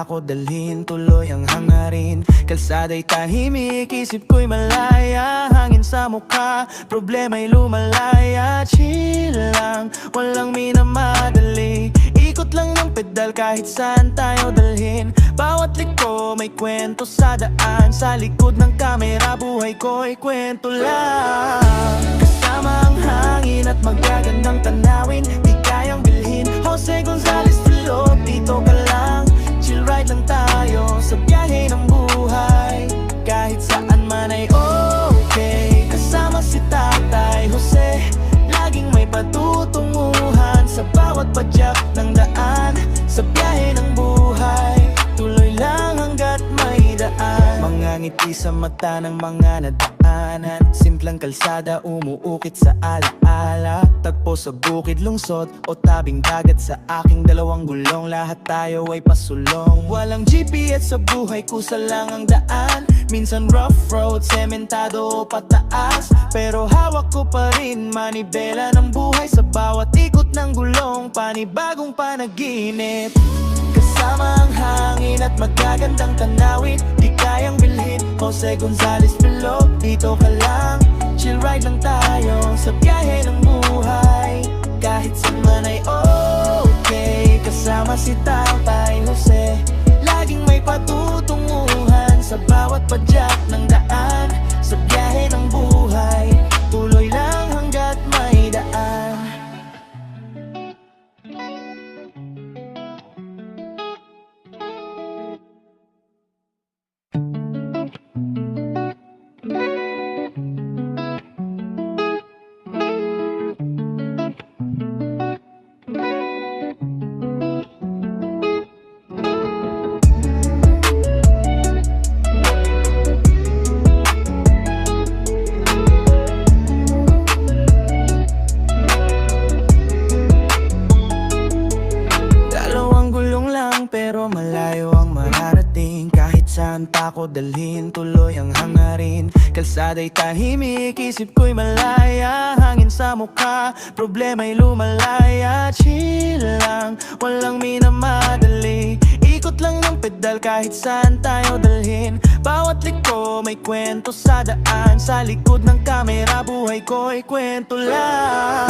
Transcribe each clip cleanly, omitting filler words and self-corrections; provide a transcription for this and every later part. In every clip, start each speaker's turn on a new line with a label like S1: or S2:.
S1: tako, dalhin tuloy ang hangarin. Kalsada'y tahimik, isip ko'y malaya. Hangin sa mukha, problema'y lumalaya. Chill lang, walang minamadali. Ikot lang ng pedal kahit saan tayo dalhin. Bawat liko may kwento sa daan. Sa likod ng kamera, buhay ko'y kwento lang. Kasama ang hangin at magagandang tanawin, di kayang bilhin. Jose Gonzalez Filop, dito ka lang. Chill ride lang tayo sa biyahe ng buhay. Kahit saan man ay okay. Kasama si Tatay Jose, laging may patutunguhan. Sa bawat padyak ng daan, sa biyahe ng buhay, tuloy lang hanggat may daan. Mga ngiti sa mata ng mga nadaanan. Simpleng kalsada, umuukit sa alaala. Tagpo sa bukid, lungsod o tabing dagat. Sa aking dalawang gulong, lahat tayo ay pasulong. Walang GPS sa buhay, kusa lang ang daan. Minsan rough road, sementado o pataas. Pero hawak ko pa rin manibela ng buhay. Sa bawat ikot ng gulong, panibagong panaginip. Kasama ang hangin at magagandang tanawin, di kayang bilhin. Jose Gonzalez Filop, dito ka lang. Chill ride lang tayo sa biyahe ng buhay. Kahit saan man ay okay. Kasama si Tatay Jose, laging may patutunguhan. Sa bawat padyak ng daan, sa biyahe ng buhay, tuloy lang hanggat may daan. Pero malayo ang mararating. Kahit saan tako, dalhin tuloy ang hangarin. Kalsada'y tahimik, isip ko'y malaya. Hangin sa mukha, problema'y lumalaya. Chill lang, walang minamadali. Ikot lang ng pedal kahit saan tayo dalhin. Bawat liko may kwento sa daan. Sa likod ng kamera, buhay ko'y kwento lang.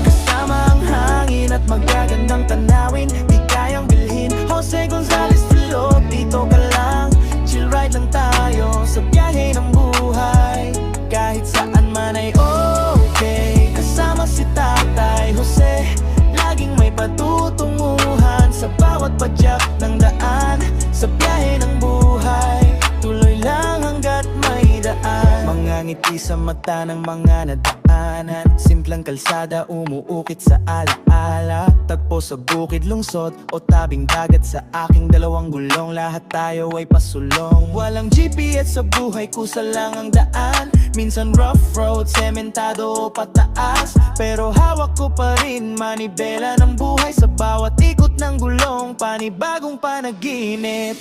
S1: Kasama ang hangin at magagandang tanawin, di kayang bilhin. Jose Gonzalez Filop, dito ka lang. Chill ride lang tayo sa biyahe ng buhay. Kahit saan man ay okay. Kasama si Tatay Jose, laging may patutunguhan. Sa bawat padyak ng daan, sa biyahe ng buhay, tuloy lang hanggat may daan. Mga ngiti sa mata ng mga nadaanan. Simpleng kalsada, umuukit sa alaala. Tagpo sa bukid, lungsod o tabing dagat. Sa aking dalawang gulong, lahat tayo ay pasulong. Walang GPS sa buhay, kusa lang ang daan. Minsan rough road, sementado o pataas. Pero hawak ko pa rin manibela ng buhay. Sa bawat ikot ng gulong, panibagong panaginip.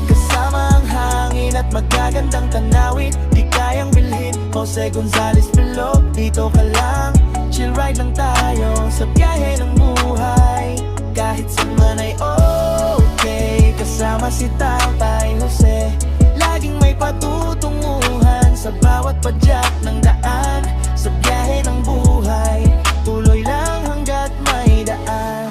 S1: Kasama ang hangin at magagandang tanawin, di kayang bilhin. Jose Gonzalez Filop, dito ka lang. Chill ride lang tayo sa biyahe ng buhay. Kahit saan man ay okay. Kasama si Tatay Jose, laging may patutunguhan. Sa bawat padyak ng daan, sa biyahe ng buhay, tuloy lang hanggat may daan.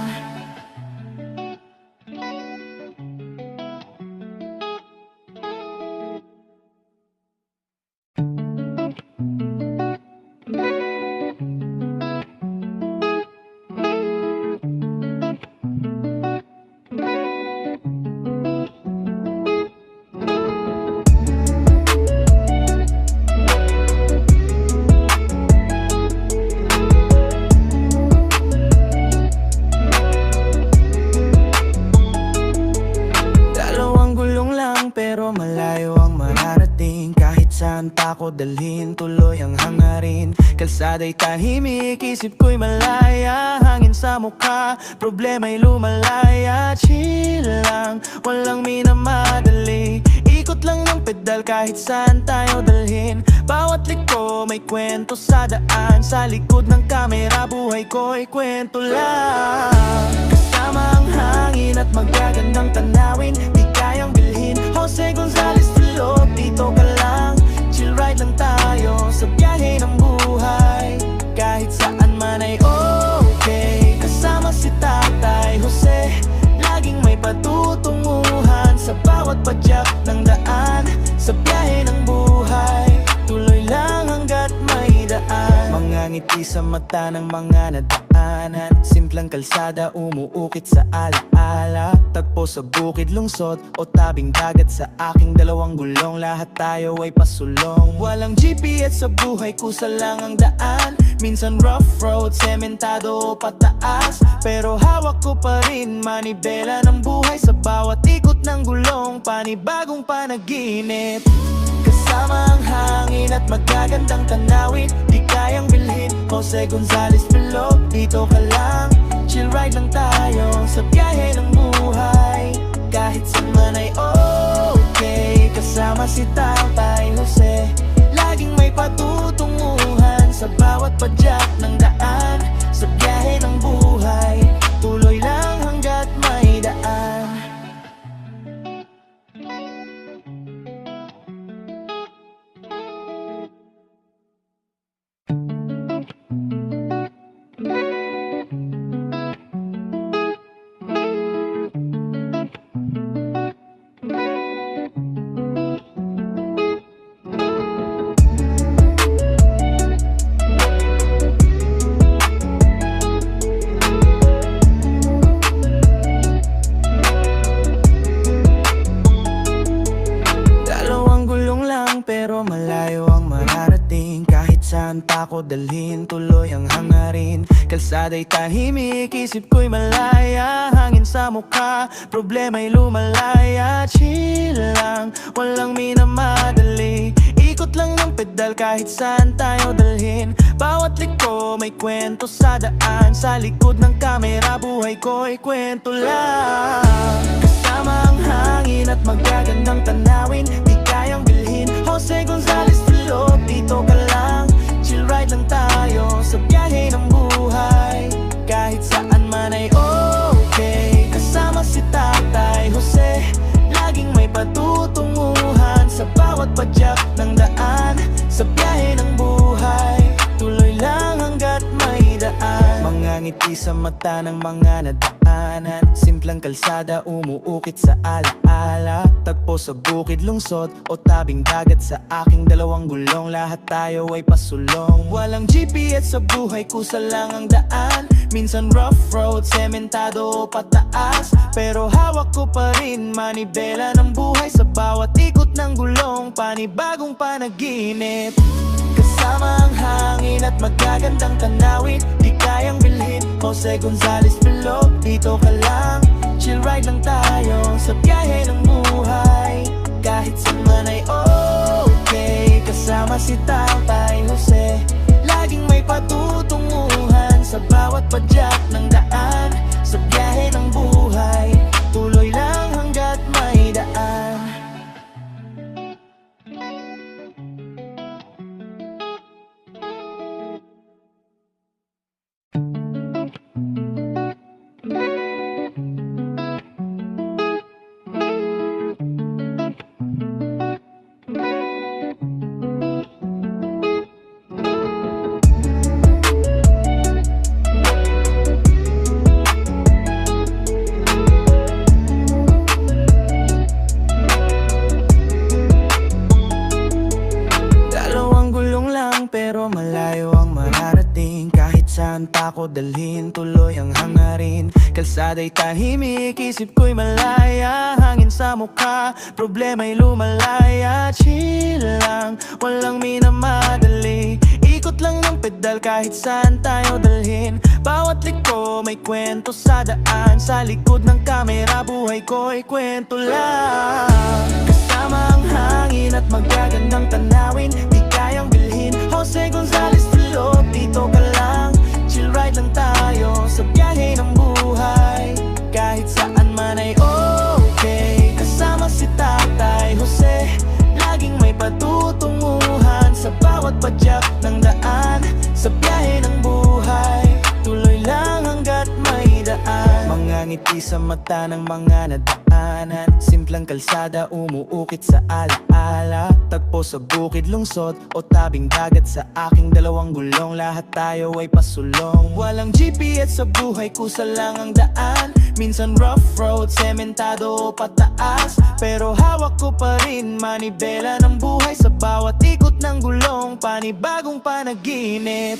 S1: Pero malayo ang mararating. Kahit saan tako, dalhin tuloy ang hangarin. Kalsada'y tahimik, isip ko'y malaya. Hangin sa mukha, problema'y lumalaya. Chill lang, walang minamadali. Ikot lang ng pedal kahit saan tayo dalhin. Bawat liko may kwento sa daan. Sa likod ng kamera, buhay ko'y kwento lang. Kasama ang hangin at magagandang tanawin, di Jose Gonzalez Filog, dito ka lang. Chill ride lang tayo sa biyahe ng buhay. Kahit saan man ay okay, kasama si Tatay Jose. Laging may patutunguhan sa bawat padyak ng daan. Sa biyahe ng buhay, tuloy lang hanggat may daan. Mga ngiti sa mata ng mga nadaanan. Simplang kalsada, umuukit sa alaala. Tagpo sa bukid, lungsod o tabing dagat. Sa aking dalawang gulong, lahat tayo ay pasulong. Walang GPS sa buhay, kusa lang ang daan. Minsan rough road, sementado o pataas. Pero hawak ko pa rin manibela ng buhay. Sa bawat ikot ng gulong, panibagong panaginip. Kasama ang hangin at magagandang tanawin. Di kayang bilhin, Jose Gonzalez Filog, dito ka lang. Chill ride lang tayo sa biyahe ng buhay. Kahit saan man ay okay, kasama si Tatay Jose. Laging may patutunguhan sa bawat padyak ng daan. Sa biyahe ng buhay, tuloy lang hanggat may daan. Pero malayo ang mararating. Kahit saan pa ako dalhin, tuloy ang hangarin. Kalsada'y tahimik, isip ko'y malaya. Hangin sa mukha, problema'y lumalaya. Chill lang, walang minamadali. Ikot lang ng pedal kahit saan tayo dalhin. Bawat liko may kwento sa daan. Sa likod ng kamera, buhay ko'y kwento lang. Kasama ang hangin at magagandang tanawin. Di kayang bilhin, Jose Gonzalez Filog, dito ka lang. Chill ride lang tayo sa biyahe ng buhay. Kahit saan man ay okay, kasama si Tatay Jose. Laging may patutunguhan sa bawat padyak ng daan. Sa biyahe ng buhay, tuloy lang hanggat may daan. Mga ngiti sa mata ng mga nadaanan. Simplang kalsada, umuukit sa alaala. Tagpo sa bukid, lungsod o tabing dagat. Sa aking dalawang gulong, lahat tayo ay pasulong. Walang GPS sa buhay, kusa lang ang daan. Minsan rough road, sementado o pataas. Pero hawak ko pa rin manibela ng buhay. Sa bawat ikot ng gulong, panibagong panaginip. Kasama ang hangin at magagandang tanawin. Di kayang bilhin, Jose Gonzalez Filog, dito ka lang. Chill ride lang tayo sa biyahe ng buhay. Kahit saan man ay okay, kasama si Tatay Jose. Laging may patutunguhan sa bawat padyak ng daan. Sa biyahe ng buhay, tuloy lang hanggat may daan. Pero malayo ang mararating. Kahit saan pa ako dalhin, tuloy ang hangarin. Kalsada'y tahimik, isip ko'y malaya. Hangin sa mukha, problema'y lumalaya. Chill lang, walang minamadali. Ikot lang ng pedal kahit saan tayo dalhin. Bawat liko may kwento sa daan. Sa likod ng kamera, buhay ko'y kwento lang. Kasama ang hangin at magagandang tanawin. Di kayang bilhin, Jose Gonzalez Filog, dito ka lang. Chill ride lang tayo sa biyahe ng buhay. Kahit saan man ay okay, kasama si Tatay Jose. Laging may patutunguhan sa bawat padyak ng daan. Sa biyahe ng buhay, tuloy lang hanggat may daan. Mga ngiti sa mata ng mga nadaanan. Simple Simpleng kalsada, umuukit sa alaala. Tagpo sa bukid, lungsod o tabing dagat. Sa aking dalawang gulong, lahat tayo ay pasulong. Walang GPS sa buhay, kusa lang ang daan. Minsan rough road, sementado o pataas. Pero hawak ko pa rin manibela ng buhay. Sa bawat ikot ng gulong, panibagong panaginip.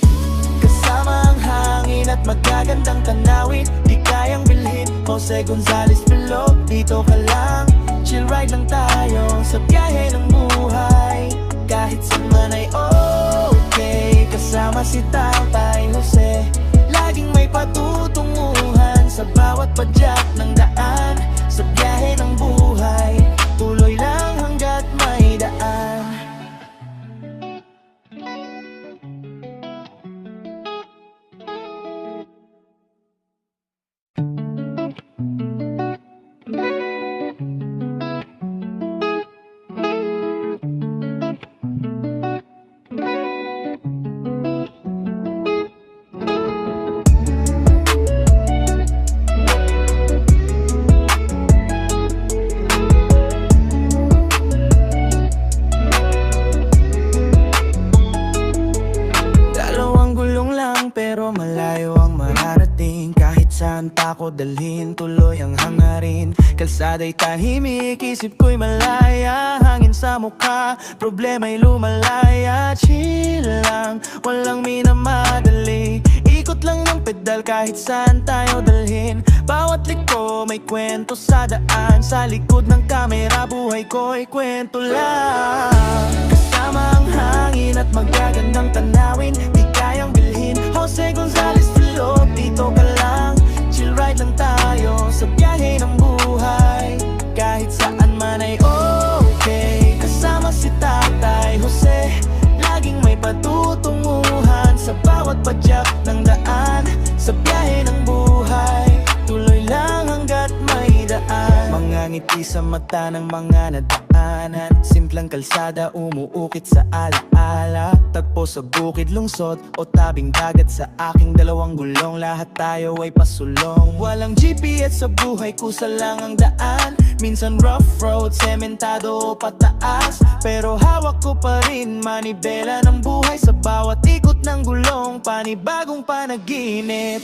S1: Kasama ang hangin at magagandang tanawin. Di kayang bilhin, Jose Gonzalez Pilo. Dito ka lang, chill ride lang tayo sa biyahe ng buhay. Kahit saan man ay okay. Kasama si Tatay Jose, laging may patutunguhan sa bawat padyak ng daan. Sa biyahe ng buhay, tuloy lang hanggat may daan. Pero malayo ang mararating. Kahit saan pa ko dalhin, tuloy ang hangarin. Kalsada'y tahimik, isip ko'y malaya. Hangin sa mukha, problema'y lumalaya. Chill lang, walang minamadali. Ikot lang ng pedal kahit saan tayo dalhin. Bawat liko may kwento sa daan. Sa likod ng kamera, buhay ko'y kwento lang. Kasama ang hangin at magagandang tanawin. Di kayang bilhin, Jose Gonzalez Pilo. Dito ka lang, chill ride lang tayo sa biyahe ng buhay. Kahit saan man ay okay. Kasama si Tatay Jose, laging may patutunguhan sa bawat padyak ng daan. Sa biyahe ng buhay, tuloy lang hanggat may daan. Mga ngiti sa mata ng mga nadaanan. Simpleng kalsada, umuukit sa alaala. Tagpo sa bukid, lungsod o tabing dagat. Sa aking dalawang gulong, lahat tayo ay pasulong. Walang GPS sa buhay, kusa lang ang daan. Minsan rough road, sementado o pataas. Pero hawak ko pa rin manibela ng buhay. Sa bawat ikot ng gulong, panibagong panaginip.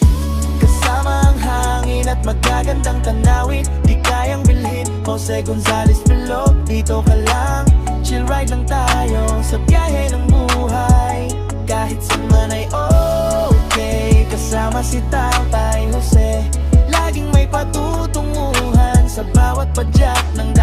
S1: Kasama ang hangin at magagandang tanawin. Di kayang bilhin, Jose Gonzalez Pilo. Dito ka lang, chill ride lang tayo sa biyahe ng buhay. Kahit saan man ay okay. Kasama si Tatay Jose, laging may patutunguhan sa bawat padyak ng